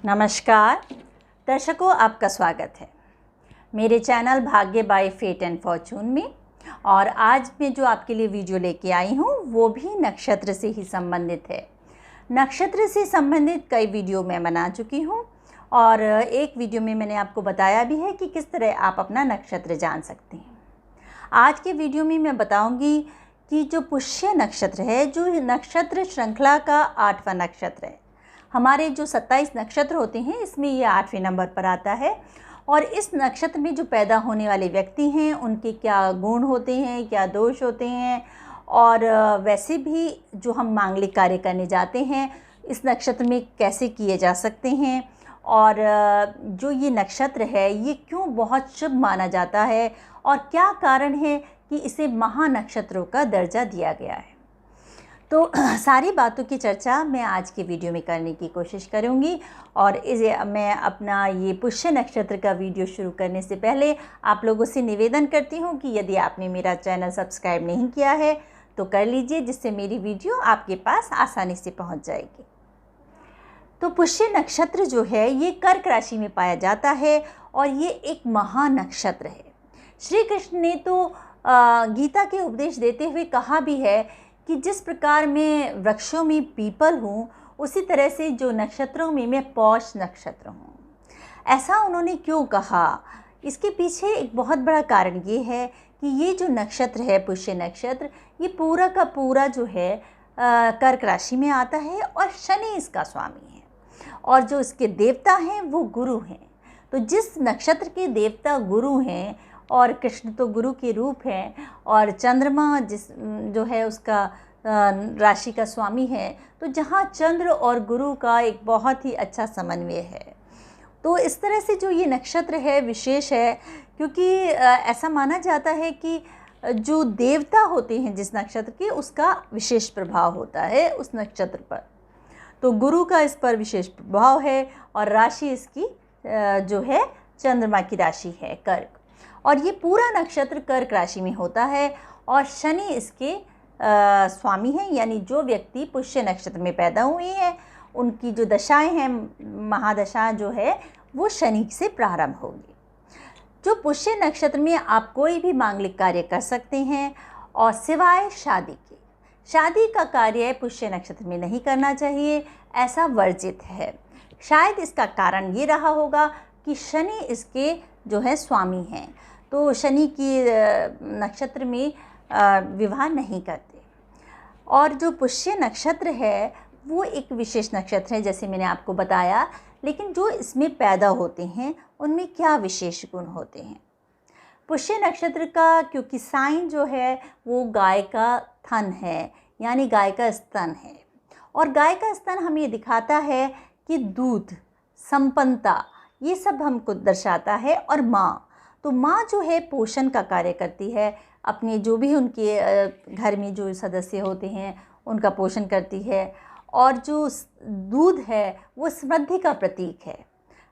नमस्कार दर्शकों, आपका स्वागत है मेरे चैनल भाग्य बाय फेट एंड फॉर्चून में। और आज मैं जो आपके लिए वीडियो लेके आई हूँ वो भी नक्षत्र से ही संबंधित है। नक्षत्र से संबंधित कई वीडियो मैं बना चुकी हूँ और एक वीडियो में मैंने आपको बताया भी है कि किस तरह आप अपना नक्षत्र जान सकते हैं। आज के वीडियो में मैं बताऊँगी कि जो पुष्य नक्षत्र है, जो नक्षत्र श्रृंखला का 8वां नक्षत्र है। हमारे जो 27 नक्षत्र होते हैं इसमें ये 8वें नंबर पर आता है। और इस नक्षत्र में जो पैदा होने वाले व्यक्ति हैं उनके क्या गुण होते हैं, क्या दोष होते हैं, और वैसे भी जो हम मांगलिक कार्य करने जाते हैं इस नक्षत्र में कैसे किए जा सकते हैं, और जो ये नक्षत्र है ये क्यों बहुत शुभ माना जाता है और क्या कारण है कि इसे महानक्षत्रों का दर्जा दिया गया है। तो सारी बातों की चर्चा मैं आज के वीडियो में करने की कोशिश करूंगी। और इसे मैं अपना ये पुष्य नक्षत्र का वीडियो शुरू करने से पहले आप लोगों से निवेदन करती हूं कि यदि आपने मेरा चैनल सब्सक्राइब नहीं किया है तो कर लीजिए, जिससे मेरी वीडियो आपके पास आसानी से पहुंच जाएगी। तो पुष्य नक्षत्र जो है ये कर्क राशि में पाया जाता है और ये एक महानक्षत्र है। श्री कृष्ण ने तो गीता के उपदेश देते हुए कहा भी है कि जिस प्रकार मैं वृक्षों में पीपल हूँ उसी तरह से जो नक्षत्रों में मैं पौष नक्षत्र हूँ। ऐसा उन्होंने क्यों कहा, इसके पीछे एक बहुत बड़ा कारण ये है कि ये जो नक्षत्र है पुष्य नक्षत्र, ये पूरा का पूरा जो है कर्क राशि में आता है और शनि इसका स्वामी है और जो इसके देवता हैं वो गुरु हैं। तो जिस नक्षत्र के देवता गुरु हैं और कृष्ण तो गुरु के रूप हैं और चंद्रमा जिस जो है उसका राशि का स्वामी है, तो जहाँ चंद्र और गुरु का एक बहुत ही अच्छा समन्वय है। तो इस तरह से जो ये नक्षत्र है विशेष है, क्योंकि ऐसा माना जाता है कि जो देवता होते हैं जिस नक्षत्र के उसका विशेष प्रभाव होता है उस नक्षत्र पर। तो गुरु का इस पर विशेष प्रभाव है और राशि इसकी जो है चंद्रमा की राशि है कर्क, और ये पूरा नक्षत्र कर्क राशि में होता है और शनि इसके स्वामी हैं। यानी जो व्यक्ति पुष्य नक्षत्र में पैदा हुए हैं उनकी जो दशाएं हैं, महादशा जो है वो शनि से प्रारंभ होगी। जो पुष्य नक्षत्र में आप कोई भी मांगलिक कार्य कर सकते हैं और सिवाय शादी के। शादी का कार्य पुष्य नक्षत्र में नहीं करना चाहिए, ऐसा वर्जित है। शायद इसका कारण ये रहा होगा कि शनि इसके जो है स्वामी हैं, तो शनि की नक्षत्र में विवाह नहीं करते। और जो पुष्य नक्षत्र है वो एक विशेष नक्षत्र है जैसे मैंने आपको बताया, लेकिन जो इसमें पैदा होते हैं उनमें क्या विशेष गुण होते हैं। पुष्य नक्षत्र का क्योंकि साइन जो है वो गाय का थन है, यानी गाय का स्तन है, और गाय का स्तन हमें दिखाता है कि दूध, संपन्नता, ये सब हमको दर्शाता है। और माँ, तो माँ जो है पोषण का कार्य करती है, अपने जो भी उनके घर में जो सदस्य होते हैं उनका पोषण करती है। और जो दूध है वो समृद्धि का प्रतीक है।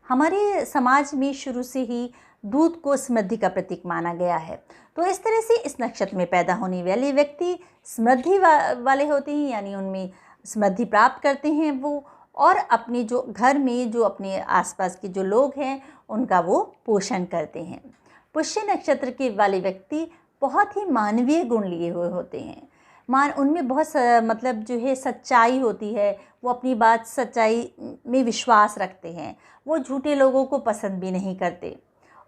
हमारे समाज में शुरू से ही दूध को समृद्धि का प्रतीक माना गया है। तो इस तरह से इस नक्षत्र में पैदा होने वाले व्यक्ति समृद्धि वाले होते हैं, यानी उनमें समृद्धि प्राप्त करते हैं वो, और अपने जो घर में जो अपने आसपास के जो लोग हैं उनका वो पोषण करते हैं। पुष्य नक्षत्र के वाले व्यक्ति बहुत ही मानवीय गुण लिए हुए होते हैं। उनमें बहुत मतलब जो है सच्चाई होती है, वो अपनी बात सच्चाई में विश्वास रखते हैं, वो झूठे लोगों को पसंद भी नहीं करते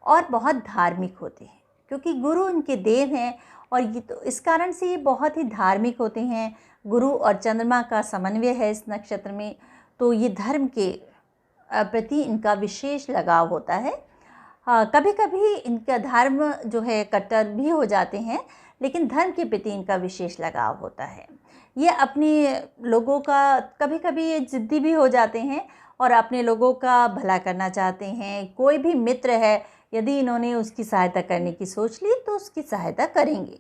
और बहुत धार्मिक होते हैं क्योंकि गुरु उनके देव हैं। और ये तो इस कारण से ये बहुत ही धार्मिक होते हैं। गुरु और चंद्रमा का समन्वय है इस नक्षत्र में, तो ये धर्म के प्रति इनका विशेष लगाव होता है। कभी कभी इनका धर्म जो है कट्टर भी हो जाते हैं, लेकिन धर्म के प्रति इनका विशेष लगाव होता है। ये अपने लोगों का कभी कभी ये ज़िद्दी भी हो जाते हैं और अपने लोगों का भला करना चाहते हैं। कोई भी मित्र है, यदि इन्होंने उसकी सहायता करने की सोच ली तो उसकी सहायता करेंगे।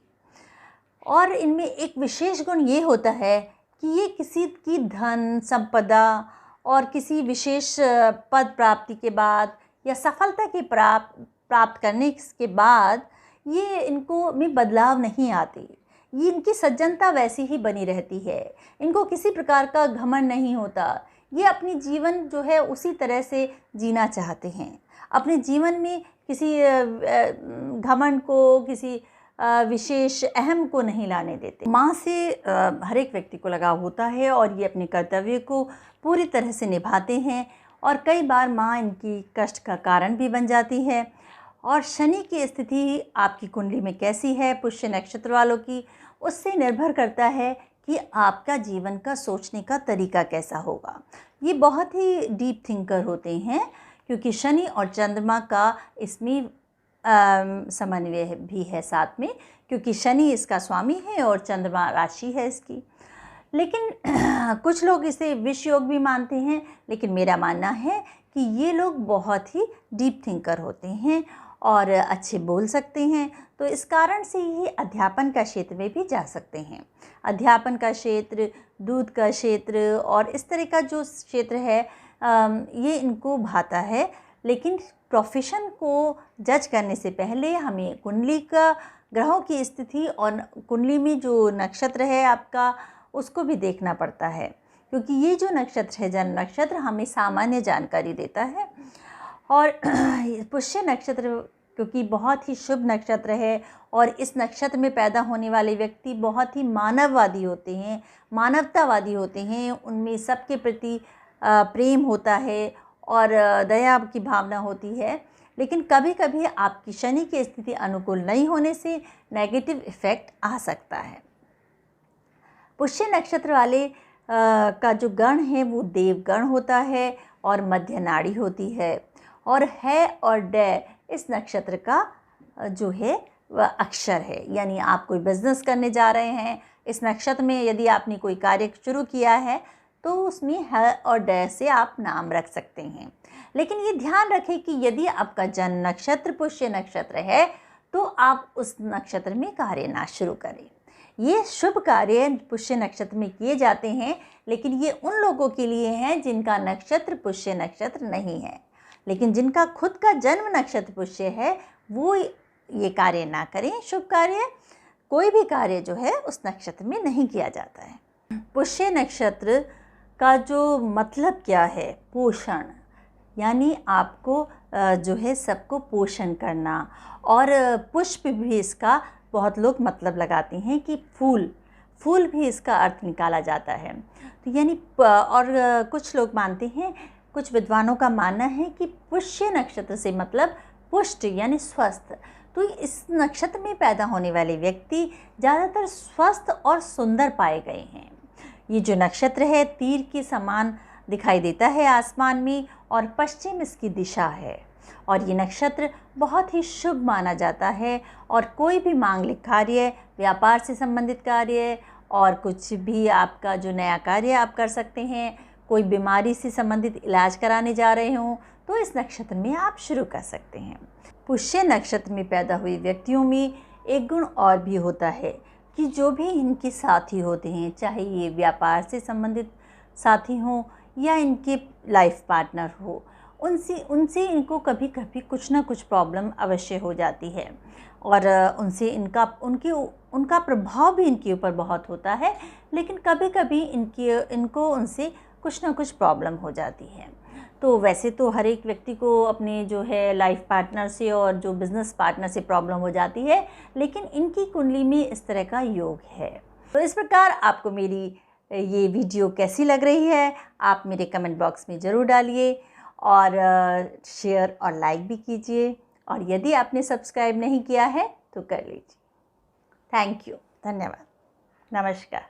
और इनमें एक विशेष गुण ये होता है कि ये किसी की धन संपदा और किसी विशेष पद प्राप्ति के बाद या सफलता की प्राप्त करने के बाद ये इनको में बदलाव नहीं आती। ये इनकी सज्जनता वैसी ही बनी रहती है। इनको किसी प्रकार का घमंड नहीं होता। ये अपनी जीवन जो है उसी तरह से जीना चाहते हैं। अपने जीवन में किसी घमंड को, किसी विशेष अहम को नहीं लाने देते। माँ से हर एक व्यक्ति को लगाव होता है और ये अपने कर्तव्य को पूरी तरह से निभाते हैं, और कई बार माँ इनकी कष्ट का कारण भी बन जाती है। और शनि की स्थिति आपकी कुंडली में कैसी है, पुष्य नक्षत्र वालों की, उससे निर्भर करता है कि आपका जीवन का सोचने का तरीका कैसा होगा। ये बहुत ही डीप थिंकर होते हैं, क्योंकि शनि और चंद्रमा का इसमें समन्वय भी है साथ में, क्योंकि शनि इसका स्वामी है और चंद्रमा राशि है इसकी। लेकिन कुछ लोग इसे विष योग भी मानते हैं, लेकिन मेरा मानना है कि ये लोग बहुत ही डीप थिंकर होते हैं और अच्छे बोल सकते हैं, तो इस कारण से ये अध्यापन का क्षेत्र में भी जा सकते हैं। अध्यापन का क्षेत्र, दूध का क्षेत्र और इस तरह का जो क्षेत्र है ये इनको भाता है। लेकिन प्रोफेशन को जज करने से पहले हमें कुंडली का, ग्रहों की स्थिति और कुंडली में जो नक्षत्र है आपका, उसको भी देखना पड़ता है, क्योंकि ये जो नक्षत्र है, जन्म नक्षत्र, हमें सामान्य जानकारी देता है। और पुष्य नक्षत्र क्योंकि बहुत ही शुभ नक्षत्र है, और इस नक्षत्र में पैदा होने वाले व्यक्ति बहुत ही मानववादी होते हैं, मानवतावादी होते हैं। उनमें सबके प्रति प्रेम होता है और दया की भावना होती है। लेकिन कभी कभी आपकी शनि की स्थिति अनुकूल नहीं होने से नेगेटिव इफ़ेक्ट आ सकता है। पुष्य नक्षत्र वाले का जो गण है वो देवगण होता है और मध्य नाड़ी होती है, और है और डे इस नक्षत्र का जो है वह अक्षर है। यानी आप कोई बिजनेस करने जा रहे हैं, इस नक्षत्र में यदि आपने कोई कार्य शुरू किया है तो उसमें है और डे से आप नाम रख सकते हैं। लेकिन ये ध्यान रखें कि यदि आपका जन्म नक्षत्र पुष्य नक्षत्र है तो आप उस नक्षत्र में कार्य ना शुरू करें। ये शुभ कार्य पुष्य नक्षत्र में किए जाते हैं, लेकिन ये उन लोगों के लिए हैं जिनका नक्षत्र पुष्य नक्षत्र नहीं है। लेकिन जिनका खुद का जन्म नक्षत्र पुष्य है वो ये कार्य ना करें। शुभ कार्य, कोई भी कार्य जो है उस नक्षत्र में नहीं किया जाता है। पुष्य नक्षत्र का जो मतलब क्या है, पोषण, यानी आपको जो है सबको पोषण करना। और पुष्प भी इसका बहुत लोग मतलब लगाते हैं कि फूल भी इसका अर्थ निकाला जाता है। तो यानी और कुछ लोग मानते हैं, कुछ विद्वानों का मानना है कि पुष्य नक्षत्र से मतलब पुष्ट यानी स्वस्थ। तो इस नक्षत्र में पैदा होने वाले व्यक्ति ज़्यादातर स्वस्थ और सुंदर पाए गए हैं। ये जो नक्षत्र है तीर के समान दिखाई देता है आसमान में, और पश्चिम इसकी दिशा है। और ये नक्षत्र बहुत ही शुभ माना जाता है, और कोई भी मांगलिक कार्य, व्यापार से संबंधित कार्य और कुछ भी आपका जो नया कार्य आप कर सकते हैं, कोई बीमारी से संबंधित इलाज कराने जा रहे हों तो इस नक्षत्र में आप शुरू कर सकते हैं। पुष्य नक्षत्र में पैदा हुए व्यक्तियों में एक गुण और भी होता है कि जो भी इनके साथी होते हैं, चाहे ये व्यापार से संबंधित साथी हों या इनके लाइफ पार्टनर हो, उनसे इनको कभी कभी कुछ ना कुछ प्रॉब्लम अवश्य हो जाती है, और उनसे उनका प्रभाव भी इनके ऊपर बहुत होता है। लेकिन कभी कभी इनको उनसे कुछ ना कुछ प्रॉब्लम हो जाती है। तो वैसे तो हर एक व्यक्ति को अपने जो है लाइफ पार्टनर से और जो बिज़नेस पार्टनर से प्रॉब्लम हो जाती है, लेकिन इनकी कुंडली में इस तरह का योग है। तो इस प्रकार आपको मेरी ये वीडियो कैसी लग रही है आप मेरे कमेंट बॉक्स में ज़रूर डालिए, और शेयर और लाइक भी कीजिए, और यदि आपने सब्सक्राइब नहीं किया है तो कर लीजिए। थैंक यू, धन्यवाद, नमस्कार।